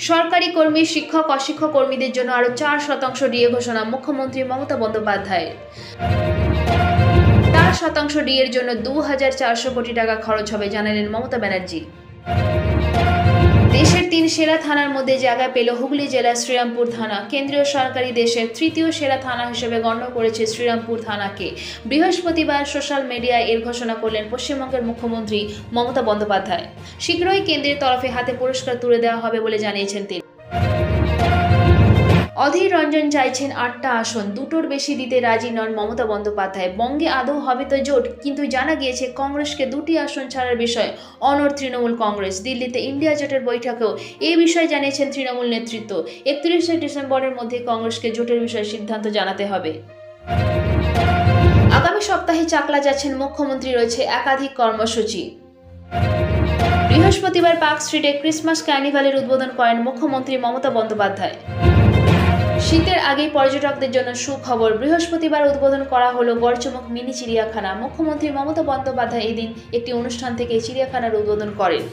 সরকারি কর্মী, শিক্ষক, অশিক্ষক কর্মীদের জন্য আরও 4% ডিএ ঘোষণা মুখ্যমন্ত্রী মমতা বন্দ্যোপাধ্যায়ের। 4% ডিএর জন্য 2400 কোটি টাকা খরচ হবে জানালেন মমতা ব্যানার্জি। দেশের 3 সেরা থানার মধ্যে জায়গা পেল হুগলি জেলার শ্রীরামপুর থানা। কেন্দ্রীয় সরকারি দেশের 3য় সেরা থানা হিসেবে গণ্য করেছে শ্রীরামপুর থানাকে। বৃহস্পতিবার সোশ্যাল মিডিয়ায় এর ঘোষণা করলেন পশ্চিমবঙ্গের মুখ্যমন্ত্রী মমতা বন্দ্যোপাধ্যায়। শীঘ্রই কেন্দ্রের তরফে হাতে পুরস্কার তুলে দেওয়া হবে বলে জানিয়েছেন তিনি। অধীর রঞ্জন চাইছেন 8টা আসন, 2টোর বেশি দিতে রাজি নন মমতা বন্দ্যোপাধ্যায়। বঙ্গে আদৌ হবে তো জোট, কিন্তু জানা গিয়েছে কংগ্রেসকে 2টি আসন ছাড়ার বিষয়ে অনড় তৃণমূল কংগ্রেস। দিল্লিতে ইন্ডিয়া জোটের বৈঠকেও এই বিষয়ে জানিয়েছেন তৃণমূল নেতৃত্ব। 31শে ডিসেম্বরের মধ্যে কংগ্রেসকে জোটের বিষয়ে সিদ্ধান্ত জানাতে হবে। আগামী সপ্তাহে চাকলা যাচ্ছেন মুখ্যমন্ত্রী, রয়েছে একাধিক কর্মসূচি। বৃহস্পতিবার পার্ক স্ট্রিটে ক্রিসমাস কার্নিভালের উদ্বোধন করেন মুখ্যমন্ত্রী মমতা বন্দ্যোপাধ্যায়। শীতের আগেই পর্যটকদের জন্য সুখবর। বৃহস্পতিবার উদ্বোধন করা হলো গড়চমক মিনি চিড়িয়াখানা। মুখ্যমন্ত্রী মমতা বন্দ্যোপাধ্যায় এদিন একটি অনুষ্ঠান থেকে চিড়িয়াখানার উদ্বোধন করেন।